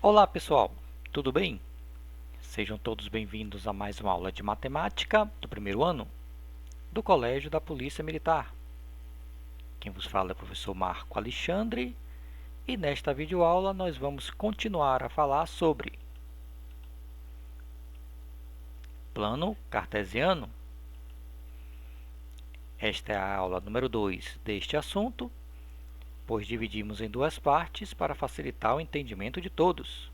Olá pessoal, tudo bem? Sejam todos bem-vindos a mais uma aula de matemática do primeiro ano do Colégio da Polícia Militar. Quem vos fala é o professor Marco Alexandre e nesta videoaula nós vamos continuar a falar sobre plano cartesiano. Esta é a aula número 2 deste assunto, pois dividimos em duas partes para facilitar o entendimento de todos.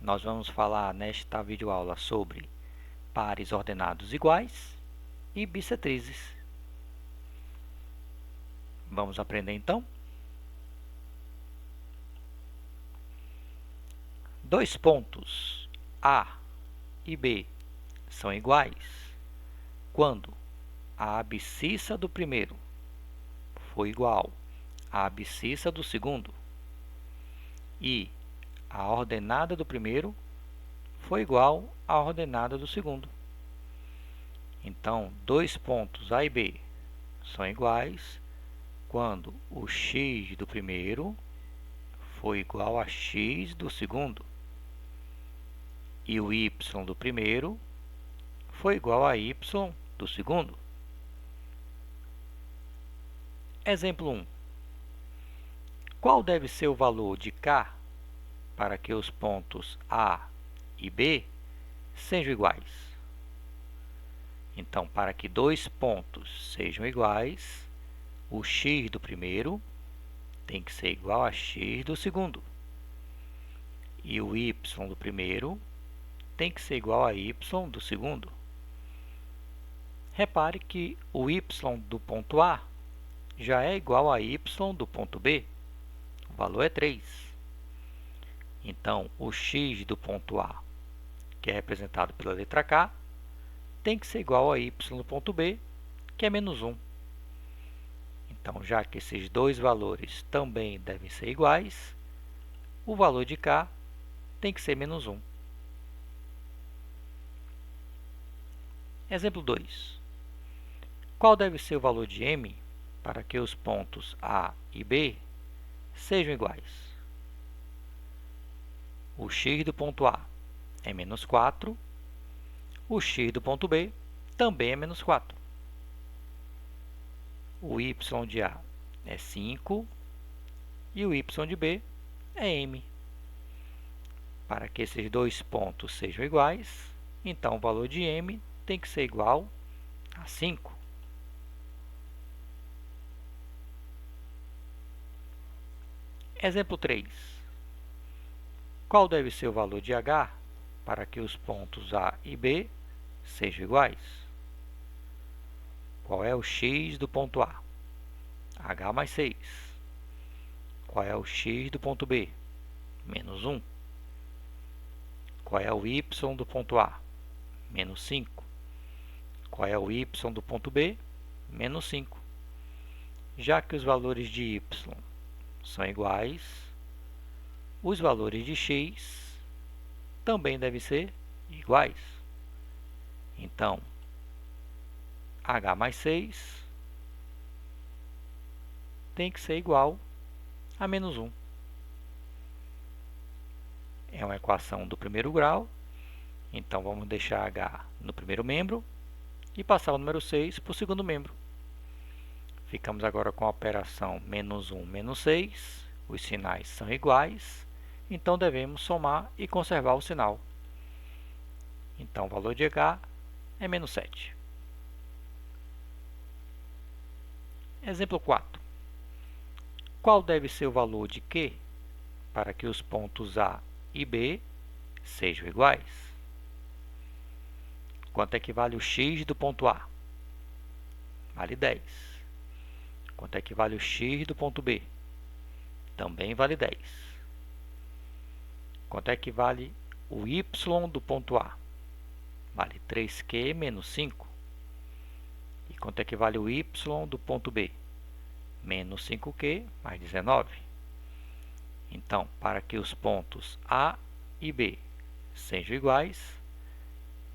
Nós vamos falar nesta videoaula sobre pares ordenados iguais e bissetrizes. Vamos aprender então? Dois pontos A e B são iguais quando a abscissa do primeiro for igual à abscissa do segundo e a ordenada do primeiro for igual à ordenada do segundo. Então, dois pontos A e B são iguais quando o x do primeiro for igual a x do segundo e o y do primeiro for igual a y do segundo. Exemplo 1. Qual deve ser o valor de k para que os pontos A e B sejam iguais? Então, para que dois pontos sejam iguais, o x do primeiro tem que ser igual a x do segundo. E o y do primeiro tem que ser igual a y do segundo. Repare que o y do ponto A já é igual a y do ponto B. O valor é 3. Então, o x do ponto A, que é representado pela letra K, tem que ser igual a y do ponto B, que é menos 1. Então, já que esses dois valores também devem ser iguais, o valor de K tem que ser menos 1. Exemplo 2. Qual deve ser o valor de M para que os pontos A e B sejam iguais? O x do ponto A é menos 4, o x do ponto B também é menos 4. O y de A é 5 e o y de B é M. Para que esses dois pontos sejam iguais, então o valor de M tem que ser igual a 5. Exemplo 3. Qual deve ser o valor de H para que os pontos A e B sejam iguais? Qual é o x do ponto A? H mais 6. Qual é o x do ponto B? Menos 1. Qual é o y do ponto A? Menos 5. Qual é o y do ponto B? Menos 5. Já que os valores de y são iguais, os valores de x também devem ser iguais. Então, h mais 6 tem que ser igual a menos 1. É uma equação do primeiro grau, então vamos deixar h no primeiro membro e passar o número 6 para o segundo membro. Ficamos agora com a operação menos 1, menos 6. Os sinais são iguais, então devemos somar e conservar o sinal. Então, o valor de h é menos 7. Exemplo 4. Qual deve ser o valor de Q para que os pontos A e B sejam iguais? Quanto equivale o x do ponto A? Vale 10. Quanto equivale o x do ponto B? Também vale 10. Quanto equivale o y do ponto A? Vale 3q menos 5. E quanto equivale o y do ponto B? Menos 5q mais 19. Então, para que os pontos A e B sejam iguais,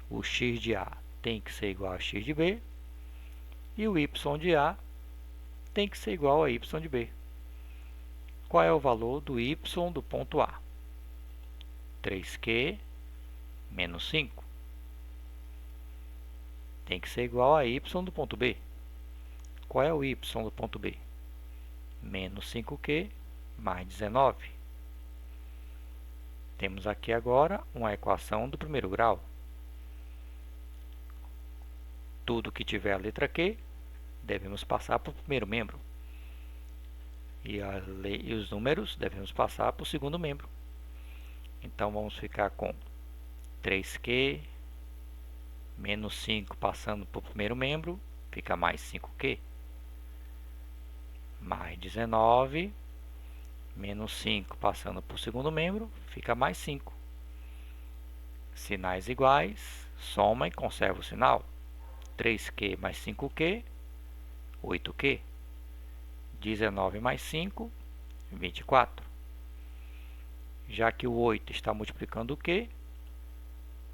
o x de A tem que ser igual a x de B e o y de A tem que ser igual a y de B. Qual é o valor do y do ponto A? 3Q menos 5 tem que ser igual a y do ponto B. Qual é o y do ponto B? Menos 5Q mais 19. Temos aqui agora uma equação do primeiro grau. Tudo que tiver a letra Q, devemos passar para o primeiro membro. E os números devemos passar para o segundo membro. Então, vamos ficar com 3Q menos 5 passando para o primeiro membro, fica mais 5Q. Mais 19, menos 5 passando para o segundo membro, fica mais 5. Sinais iguais, soma e conserva o sinal. 3Q mais 5Q, 8Q. 19 mais 5, 24. Já que o 8 está multiplicando o Q,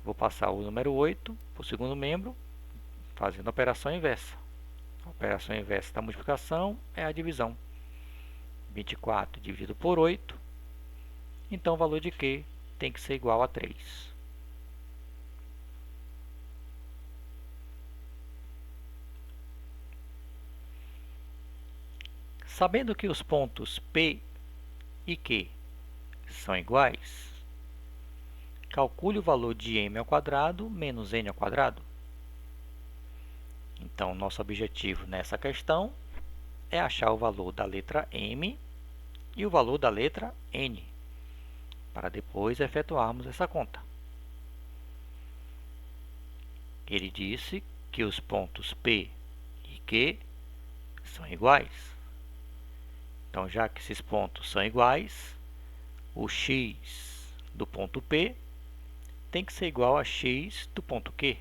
vou passar o número 8 para o segundo membro, fazendo a operação inversa. A operação inversa da multiplicação é a divisão. 24 dividido por 8, então o valor de Q tem que ser igual a 3. Sabendo que os pontos P e Q são iguais, calcule o valor de m ao quadrado menos n ao quadrado. Então, nosso objetivo nessa questão é achar o valor da letra m e o valor da letra n, para depois efetuarmos essa conta. Ele disse que os pontos P e Q são iguais. Então, já que esses pontos são iguais, o x do ponto P tem que ser igual a x do ponto Q.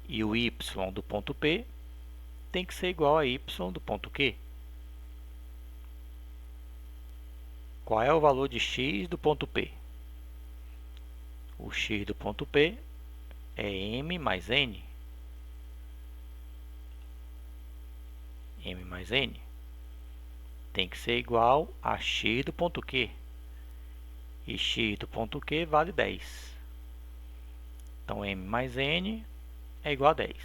E o y do ponto P tem que ser igual a y do ponto Q. Qual é o valor de x do ponto P? O x do ponto P é m mais n. M mais n tem que ser igual a x do ponto Q. E x do ponto Q vale 10. Então, m mais n é igual a 10.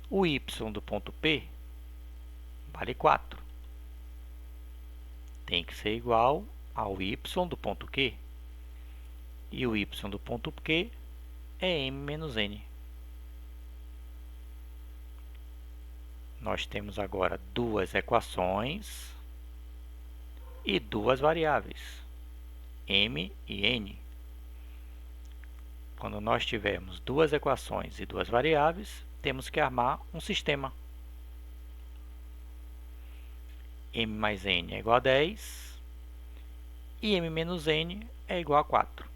O y do ponto P vale 4. Tem que ser igual ao y do ponto Q. E o y do ponto Q é m menos n. Nós temos agora duas equações e duas variáveis, m e n. Quando nós tivermos duas equações e duas variáveis, temos que armar um sistema. M mais n é igual a 10 e m menos n é igual a 4.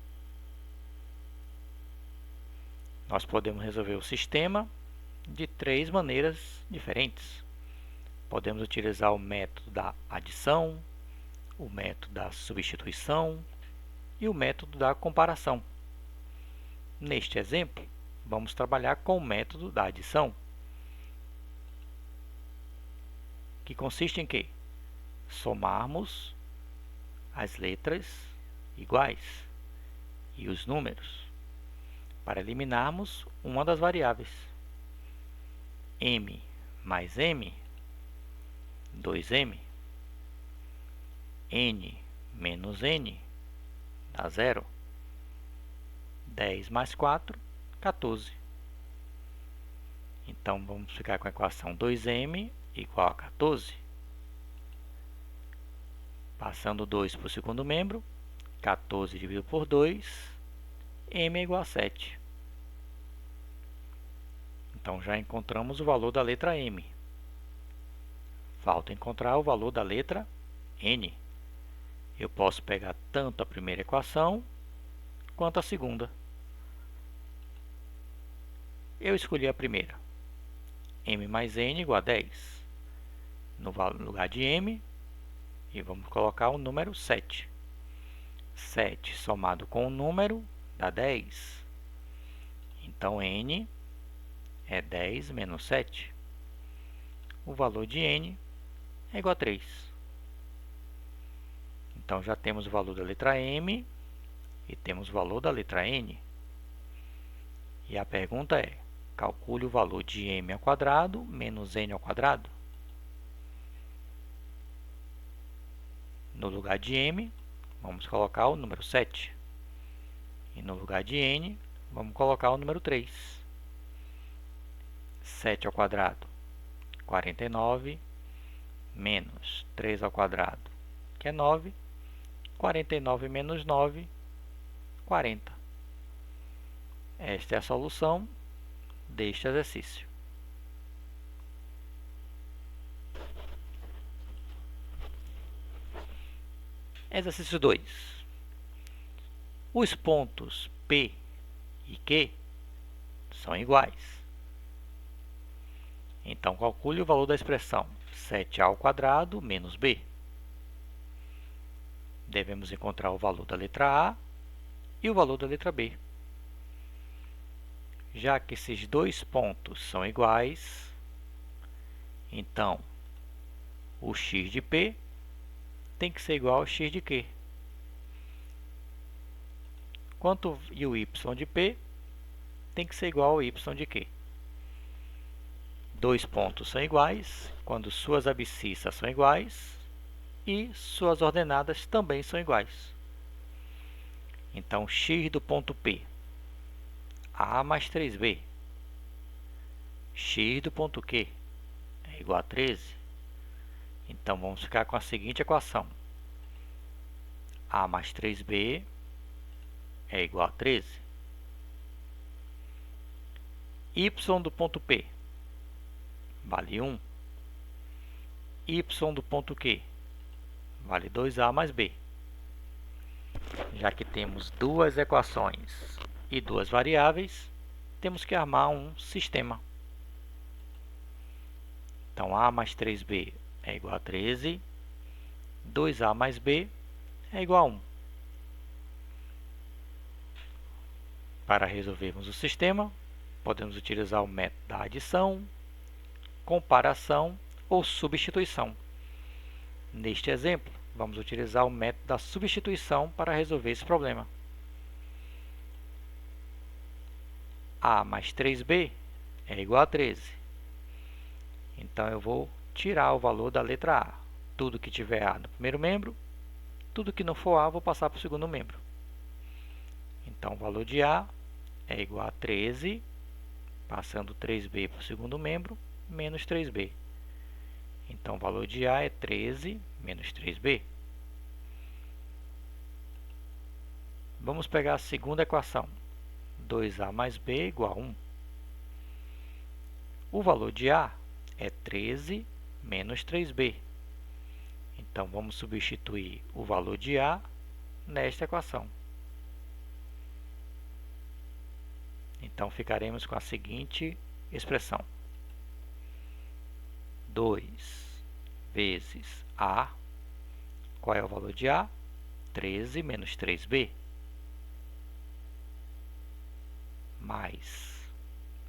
Nós podemos resolver o sistema de três maneiras diferentes. Podemos utilizar o método da adição, o método da substituição e o método da comparação. Neste exemplo, vamos trabalhar com o método da adição, que consiste em quê? Somarmos as letras iguais e os números para eliminarmos uma das variáveis. M mais m, 2m. N menos n dá 0. 10 mais 4, 14. Então, vamos ficar com a equação 2m igual a 14. Passando 2 para o segundo membro, 14 dividido por 2, m é igual a 7. Então, já encontramos o valor da letra m. Falta encontrar o valor da letra n. Eu posso pegar tanto a primeira equação quanto a segunda. Eu escolhi a primeira. M mais n igual a 10. No lugar de m, e vamos colocar o número 7. 7 somado com o número dá 10. Então, n é 10 menos 7. O valor de n é igual a 3. Então, já temos o valor da letra M e temos o valor da letra N. E a pergunta é, calcule o valor de m ao quadrado menos n ao quadrado. No lugar de m, vamos colocar o número 7. E no lugar de n, vamos colocar o número 3. 7 ao quadrado, 49, menos 3 ao quadrado, que é 9. 49 menos 9, 40. Esta é a solução deste exercício. Exercício 2. Os pontos P e Q são iguais. Então, calcule o valor da expressão 7a ao quadrado menos b. Devemos encontrar o valor da letra A e o valor da letra B. Já que esses dois pontos são iguais, então o x de P tem que ser igual ao x de Q. E o y de P tem que ser igual ao y de Q. Dois pontos são iguais quando suas abscissas são iguais e suas ordenadas também são iguais. Então, x do ponto P, A mais 3B. X do ponto Q é igual a 13. Então, vamos ficar com a seguinte equação. A mais 3B é igual a 13. Y do ponto P vale 1. Y do ponto Q vale 2A mais B. Já que temos duas equações e duas variáveis, temos que armar um sistema. Então, A mais 3B é igual a 13. 2A mais B é igual a 1. Para resolvermos o sistema, podemos utilizar o método da adição, comparação ou substituição. Neste exemplo, vamos utilizar o método da substituição para resolver esse problema. A mais 3B é igual a 13. Então, eu vou tirar o valor da letra A. Tudo que tiver A no primeiro membro, tudo que não for A, vou passar para o segundo membro. Então, o valor de A é igual a 13, passando 3B para o segundo membro, menos 3B. Então, o valor de A é 13 menos 3B. Vamos pegar a segunda equação. 2A mais B é igual a 1. O valor de A é 13 menos 3B. Então, vamos substituir o valor de A nesta equação. Então, ficaremos com a seguinte expressão. 2 vezes A. Qual é o valor de A? 13 menos 3B. Mais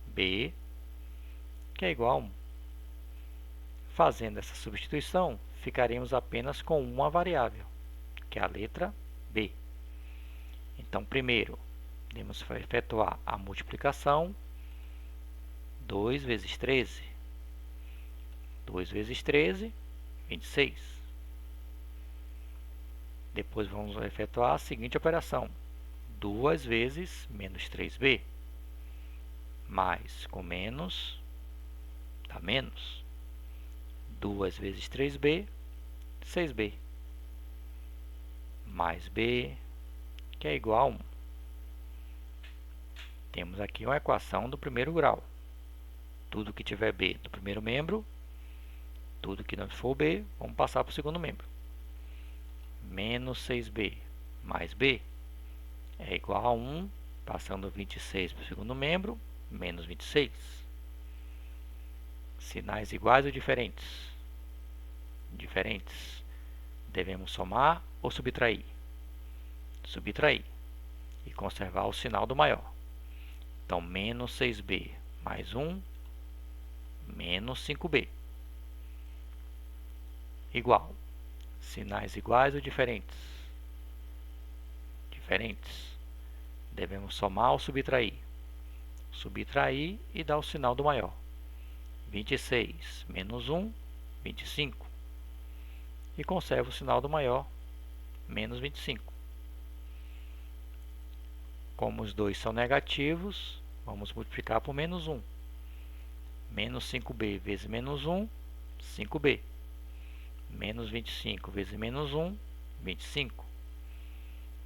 B, que é igual a 1. Fazendo essa substituição, ficaremos apenas com uma variável, que é a letra B. Então, primeiro, devemos efetuar a multiplicação. 2 vezes 13. 2 vezes 13, 26. Depois, vamos efetuar a seguinte operação. 2 vezes menos 3B. Mais com menos, dá menos. 2 vezes 3B, 6B. Mais B, que é igual a 1. Temos aqui uma equação do primeiro grau. Tudo que tiver B do primeiro membro, tudo que não for B, vamos passar para o segundo membro. Menos 6B mais B é igual a 1, passando 26 para o segundo membro, menos 26. Sinais iguais ou diferentes? Diferentes. Devemos somar ou subtrair? Subtrair. E conservar o sinal do maior. Então, menos 6B mais 1, menos 5B. Igual. Sinais iguais ou diferentes? Diferentes. Devemos somar ou subtrair? Subtrair e dar o sinal do maior. 26 menos 1, 25. E conserva o sinal do maior, menos 25. Como os dois são negativos, vamos multiplicar por menos 1. Menos 5b vezes menos 1, 5b. Menos 25 vezes menos 1, 25.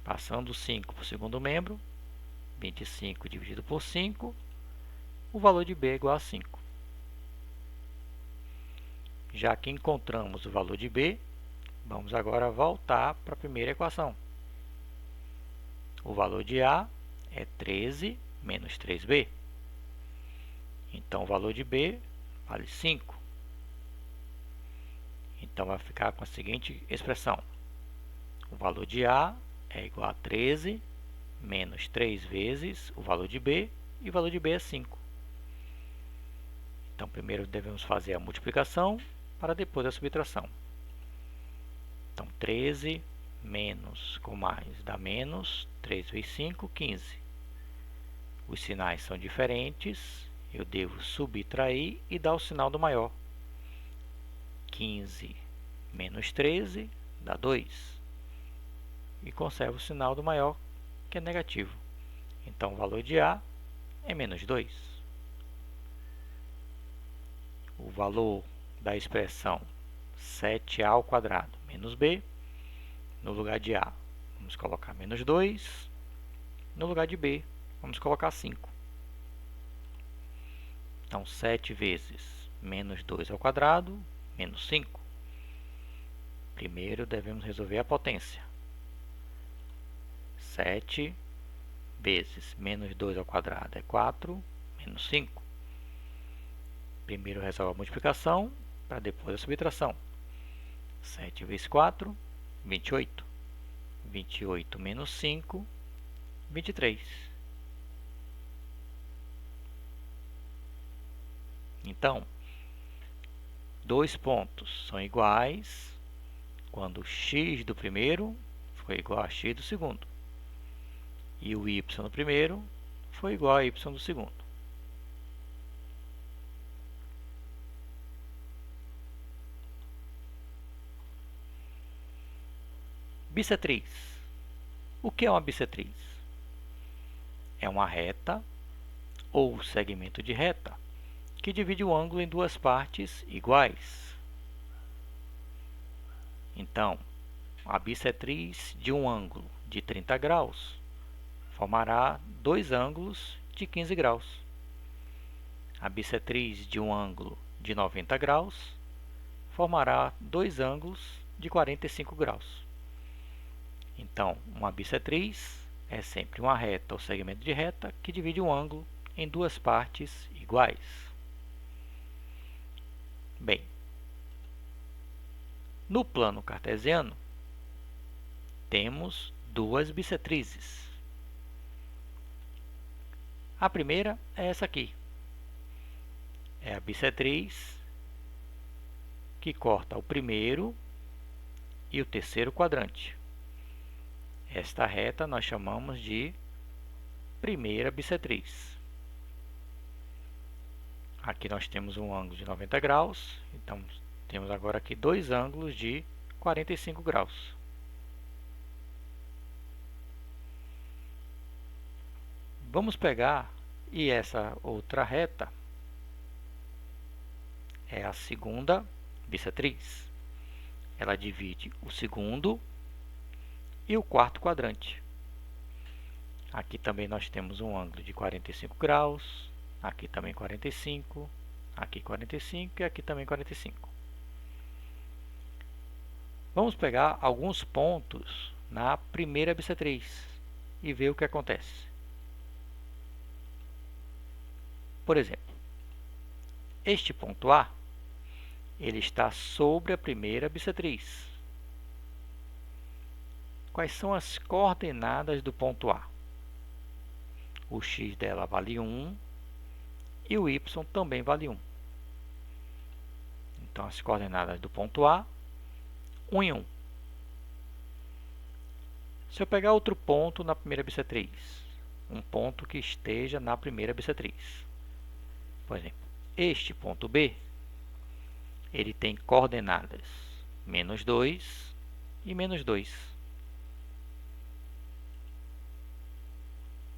Passando o 5 para o segundo membro, 25 dividido por 5, o valor de b é igual a 5. Já que encontramos o valor de b, vamos agora voltar para a primeira equação. O valor de a é 13 menos 3b. Então, o valor de b vale 5. Então, vai ficar com a seguinte expressão. O valor de a é igual a 13 menos 3 vezes o valor de b, e o valor de b é 5. Então, primeiro devemos fazer a multiplicação para depois a subtração. Então, 13 menos com mais dá menos, 3 vezes 5, 15. Os sinais são diferentes, eu devo subtrair e dar o sinal do maior. 15 menos 13 dá 2. E conservo o sinal do maior, que é negativo. Então, o valor de a é menos 2. O valor da expressão 7a ao quadrado menos b, no lugar de a, vamos colocar menos 2. No lugar de b, vamos colocar 5. Então, 7 vezes menos 2 ao quadrado, menos 5. Primeiro, devemos resolver a potência. 7 vezes menos 2 ao quadrado é 4, menos 5. Primeiro, resolve a multiplicação, para depois a subtração. 7 vezes 4, 28. 28 menos 5, 23. Então, dois pontos são iguais quando x do primeiro foi igual a x do segundo. E o y do primeiro foi igual a y do segundo. Bissetriz. O que é uma bissetriz? É uma reta ou segmento de reta que divide o ângulo em duas partes iguais. Então, a bissetriz de um ângulo de 30 graus formará dois ângulos de 15 graus. A bissetriz de um ângulo de 90 graus formará dois ângulos de 45 graus. Então, uma bissetriz é sempre uma reta ou segmento de reta que divide um ângulo em duas partes iguais. Bem, no plano cartesiano, temos duas bissetrizes. A primeira é essa aqui. É a bissetriz que corta o primeiro e o terceiro quadrante. Esta reta nós chamamos de primeira bissetriz. Aqui nós temos um ângulo de 90 graus, então temos agora aqui dois ângulos de 45 graus. Vamos pegar, e essa outra reta é a segunda bissetriz. Ela divide o segundo e o quarto quadrante. Aqui também nós temos um ângulo de 45 graus, aqui também 45, aqui 45 e aqui também 45. Vamos pegar alguns pontos na primeira bissetriz e ver o que acontece. Por exemplo, este ponto A, ele está sobre a primeira bissetriz. Quais são as coordenadas do ponto A? O x dela vale 1 e o y também vale 1. Então, as coordenadas do ponto A, 1 e 1. Se eu pegar outro ponto na primeira bissetriz, um ponto que esteja na primeira bissetriz, por exemplo, este ponto B, ele tem coordenadas -2 e -2.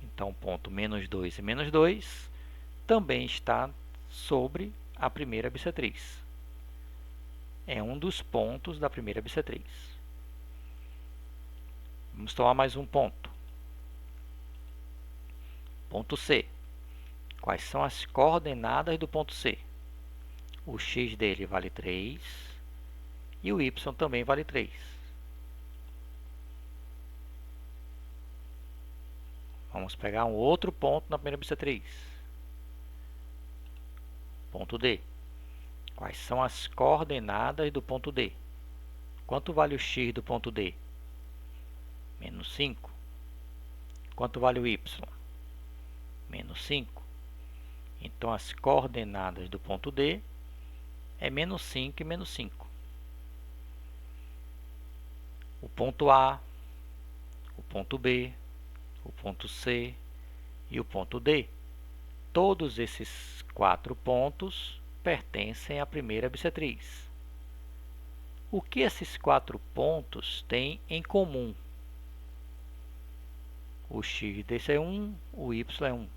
Então, ponto -2 e -2 também está sobre a primeira bissetriz. É um dos pontos da primeira bissetriz. Vamos tomar mais um ponto. Ponto C. Quais são as coordenadas do ponto C? O x dele vale 3 e o y também vale 3. Vamos pegar um outro ponto na primeira bissetriz. Ponto D. Quais são as coordenadas do ponto D? Quanto vale o x do ponto D? -5. Quanto vale o y? -5. Então, as coordenadas do ponto D é -5 e -5. O ponto A, o ponto B, o ponto C e o ponto D. Todos esses 4 pontos pertencem à primeira bissetriz. O que esses 4 pontos têm em comum? O x desse é 1, o y é 1.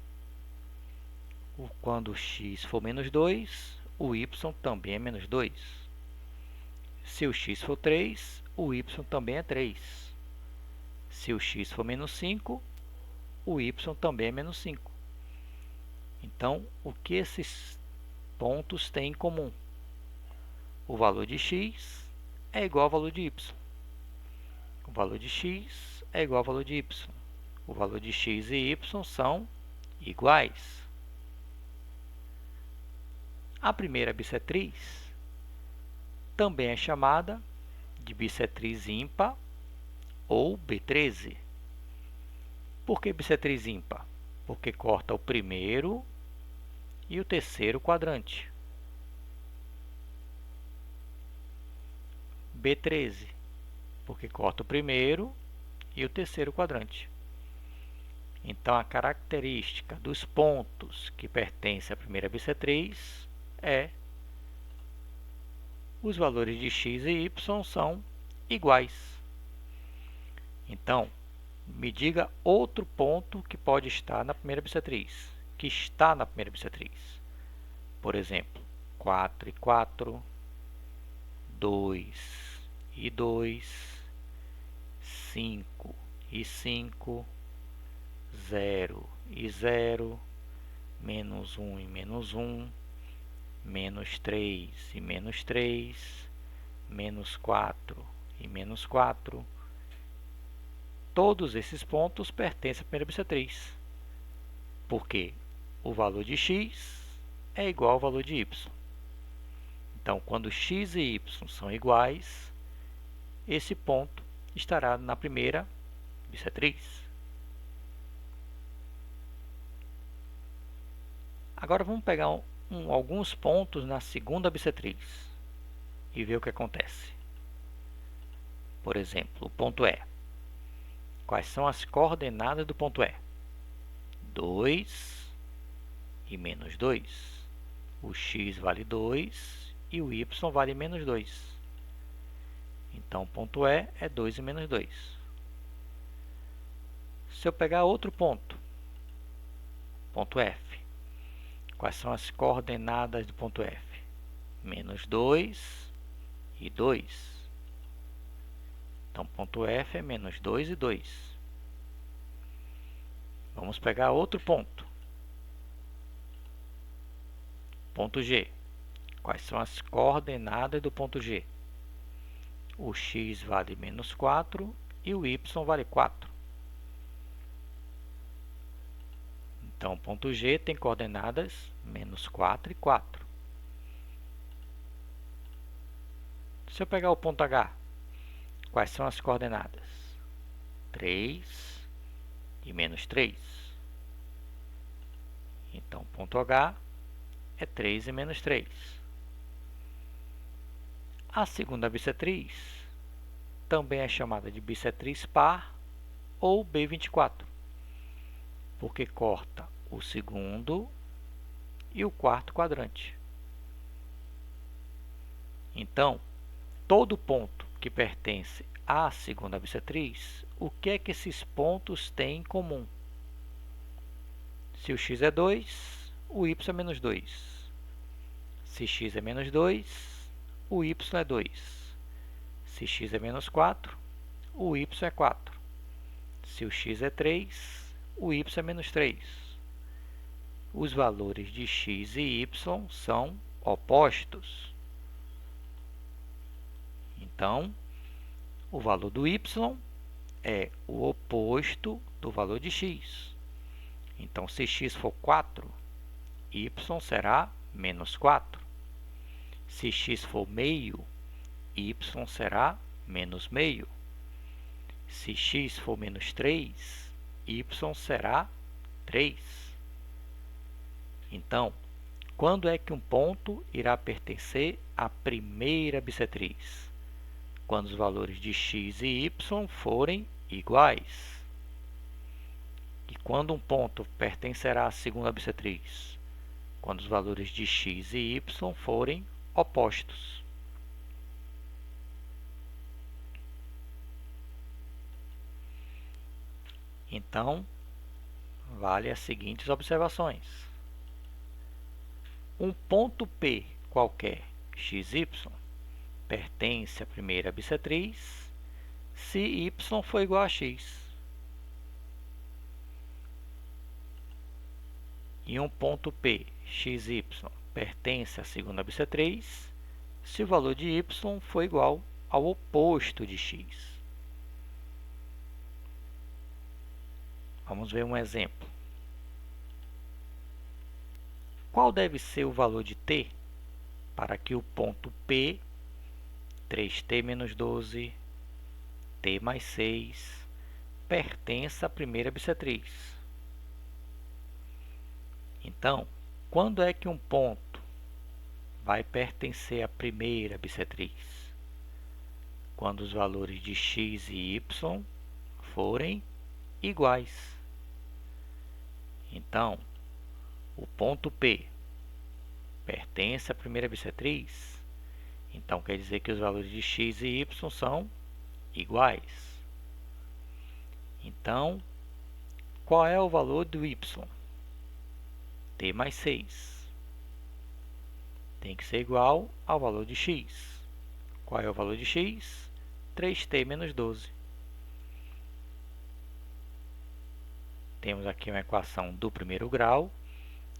Quando o x for -2, o y também é -2. Se o x for 3, o y também é 3. Se o x for -5, o y também é -5. Então, o que esses pontos têm em comum? O valor de x é igual ao valor de y. O valor de x é igual ao valor de y. O valor de x e y são iguais. A primeira bissetriz também é chamada de bissetriz ímpar ou B13. Por que bissetriz ímpar? Porque corta o primeiro e o terceiro quadrante. B13, porque corta o primeiro e o terceiro quadrante. Então, a característica dos pontos que pertencem à primeira bissetriz é os valores de x e y são iguais. Então, me diga outro ponto que pode estar na primeira bissetriz, que está na primeira bissetriz. Por exemplo, 4 e 4, 2 e 2, 5 e 5, 0 e 0, -1 e -1, -3 e -3, -4 e -4. Todos esses pontos pertencem à primeira bissetriz, porque o valor de x é igual ao valor de y. Então, quando x e y são iguais, esse ponto estará na primeira bissetriz. Agora vamos pegar alguns pontos na segunda bissetriz e ver o que acontece. Por exemplo, o ponto E. Quais são as coordenadas do ponto E? 2 e -2. O x vale 2 e o y vale -2. Então, o ponto E é 2 e -2. Se eu pegar outro ponto, ponto F, quais são as coordenadas do ponto F? -2 e 2. Então, ponto F é -2 e 2. Vamos pegar outro ponto. Ponto G. Quais são as coordenadas do ponto G? O x vale -4 e o y vale 4. Então, o ponto G tem coordenadas -4 e 4. Se eu pegar o ponto H, quais são as coordenadas? 3 e -3. Então, ponto H é 3 e -3. A segunda bissetriz também é chamada de bissetriz par ou B24, porque corta o segundo e o quarto quadrante. Então, todo ponto que pertence à segunda bissetriz, o que é que esses pontos têm em comum? Se o x é 2, o y é menos 2. Se x é menos 2, o y é 2. Se x é menos 4, o y é 4. Se o x é 3, o y é menos 3. Os valores de x e y são opostos. Então, o valor do y é o oposto do valor de x. Então, se x for 4, y será menos 4. Se x for meio, y será menos meio. Se x for menos 3, y será 3. Então, quando é que um ponto irá pertencer à primeira bissetriz? Quando os valores de x e y forem iguais. E quando um ponto pertencerá à segunda bissetriz? Quando os valores de x e y forem opostos. Então, vale as seguintes observações. Um ponto P qualquer, xy, pertence à primeira bissetriz se y for igual a x. E um ponto P, xy, pertence à segunda bissetriz se o valor de y for igual ao oposto de x. Vamos ver um exemplo. Qual deve ser o valor de t para que o ponto P, 3t menos 12, t mais 6, pertença à primeira bissetriz? Então, quando é que um ponto vai pertencer à primeira bissetriz? Quando os valores de x e y forem iguais. Então, o ponto P pertence à primeira bissetriz. Então, quer dizer que os valores de x e y são iguais. Então, qual é o valor do y? t mais 6. Tem que ser igual ao valor de x. Qual é o valor de x? 3t menos 12. Temos aqui uma equação do primeiro grau.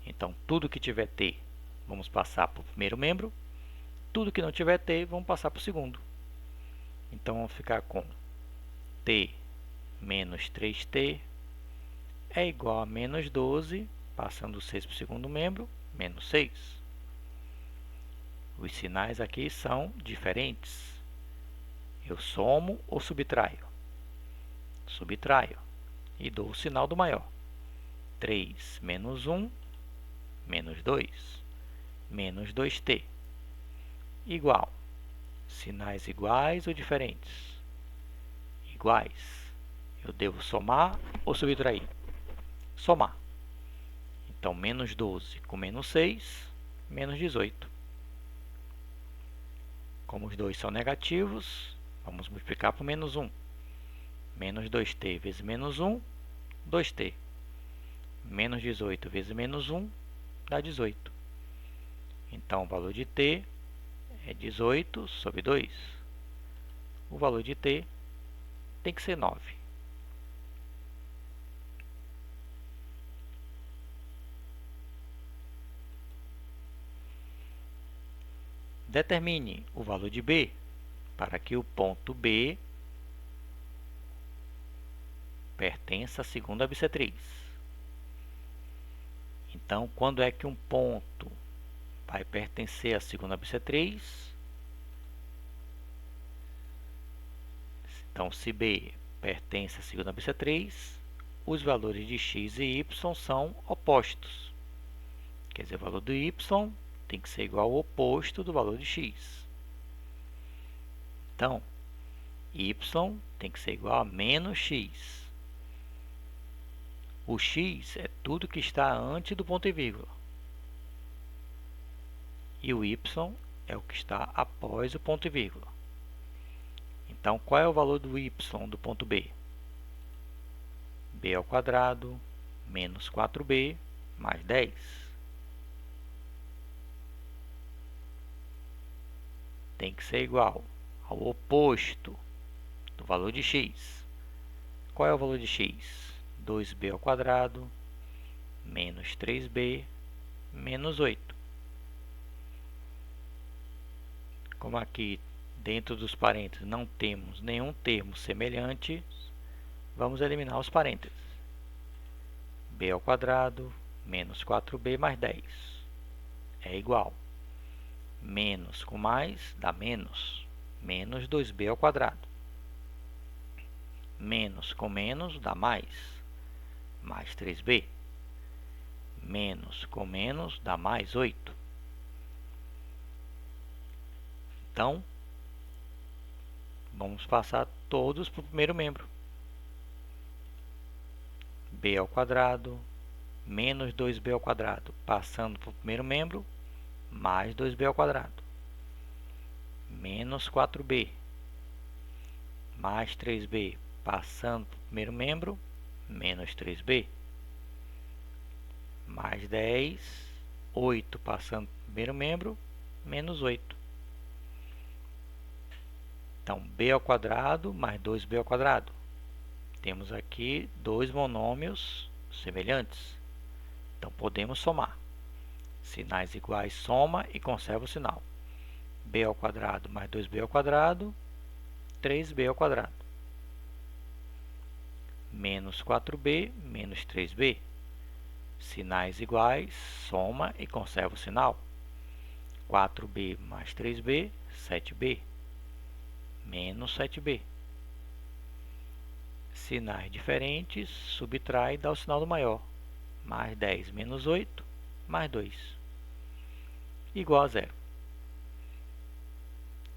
Então, tudo que tiver t, vamos passar para o primeiro membro. Tudo que não tiver t, vamos passar para o segundo. Então, vamos ficar com t menos 3t é igual a menos 12, passando o 6 para o segundo membro, menos 6. Os sinais aqui são diferentes. Eu somo ou subtraio? Subtraio. E dou o sinal do maior. 3 menos 1, menos 2. Menos 2t. Igual. Sinais iguais ou diferentes? Iguais. Eu devo somar ou subtrair? Somar. Então, menos 12 com menos 6, menos 18. Como os dois são negativos, vamos multiplicar por menos 1. Menos 2t vezes menos 1, 2t. Menos 18 vezes menos 1, dá 18. Então, o valor de t é 18 sobre 2. O valor de t tem que ser 9. Determine o valor de b para que o ponto B pertença à segunda bissetriz. Então, quando é que um ponto vai pertencer à segunda bissetriz? Então, se B pertence à segunda bissetriz, os valores de x e y são opostos. Quer dizer, o valor do y tem que ser igual ao oposto do valor de x. Então, y tem que ser igual a menos x. O x é tudo que está antes do ponto e vírgula. E o y é o que está após o ponto e vírgula. Então, qual é o valor do y do ponto B? B ao quadrado menos 4b mais 10. Tem que ser igual ao oposto do valor de x. Qual é o valor de x? 2b ao quadrado menos 3b menos 8. Como aqui dentro dos parênteses não temos nenhum termo semelhante, vamos eliminar os parênteses. B ao quadrado menos 4b mais 10 é igual. Menos com mais dá menos. Menos 2b ao quadrado. Menos com menos dá mais. Mais 3b. Menos com menos dá mais 8. Então, vamos passar todos para o primeiro membro. B ao quadrado menos 2b ao quadrado, passando para o primeiro membro, mais 2b ao quadrado, menos 4b, mais 3b, passando para o primeiro membro, menos 3b, mais 10, 8 passando para o primeiro membro, menos 8. Então, b ao quadrado mais 2b ao quadrado. Temos aqui dois monômios semelhantes. Então, podemos somar. Sinais iguais, soma e conserva o sinal. B ao quadrado mais 2b ao quadrado, 3b ao quadrado. Menos 4b, menos 3b. Sinais iguais, soma e conserva o sinal. 4b mais 3b, 7b. Menos 7b. Sinais diferentes, subtrai e dá o sinal do maior. Mais 10 menos 8, mais 2. Igual a zero.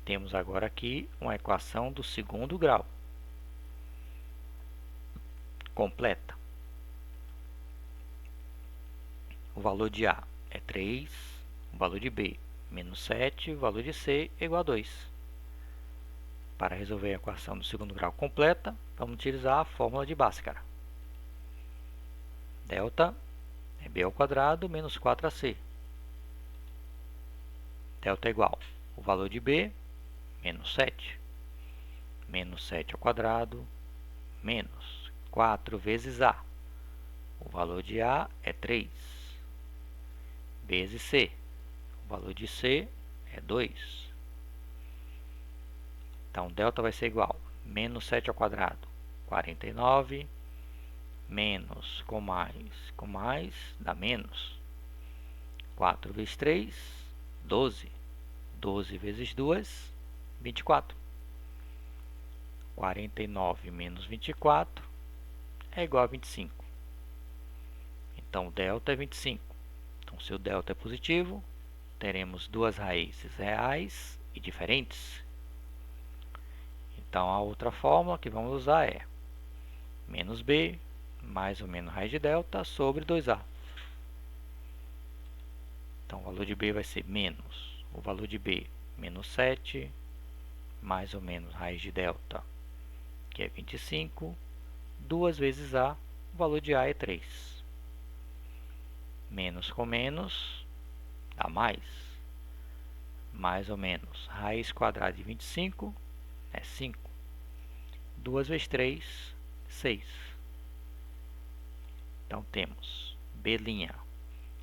Temos agora aqui uma equação do segundo grau. Completa. O valor de A é 3, o valor de B menos 7, o valor de C é igual a 2. Para resolver a equação do segundo grau completa, vamos utilizar a fórmula de Bhaskara. Delta é b ao quadrado menos 4ac. Delta é igual ao valor de b, menos 7. Menos 7 ao quadrado, menos 4 vezes a. O valor de a é 3. Vezes c. O valor de c é 2. Então, delta vai ser igual a menos 7 ao quadrado, 49. Menos com mais, dá menos. 4 vezes 3, 12. 12 vezes 2, 24. 49 menos 24 é igual a 25. Então, o delta é 25. Então, se o delta é positivo, teremos duas raízes reais e diferentes. Então, a outra fórmula que vamos usar é menos b mais ou menos raiz de delta sobre 2a. Então, o valor de b vai ser menos o valor de b, menos 7, mais ou menos raiz de delta, que é 25, 2 vezes a, o valor de a é 3. Menos com menos dá mais ou menos raiz quadrada de 25 é 5. 2 vezes 3, 6. Então, temos b',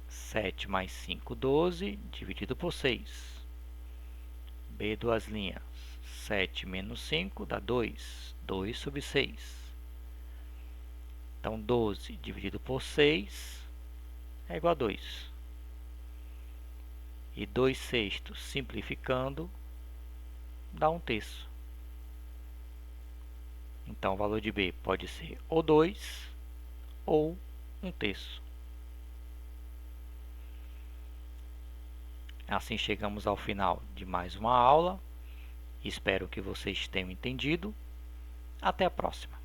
7 mais 5, 12, dividido por 6. B, 2 linhas, 7 menos 5 dá 2. 2 sobre 6. Então, 12 dividido por 6 é igual a 2. E 2/6 simplificando dá 1/3. Então, o valor de b pode ser ou 2 ou 1/3. Assim chegamos ao final de mais uma aula. Espero que vocês tenham entendido. Até a próxima.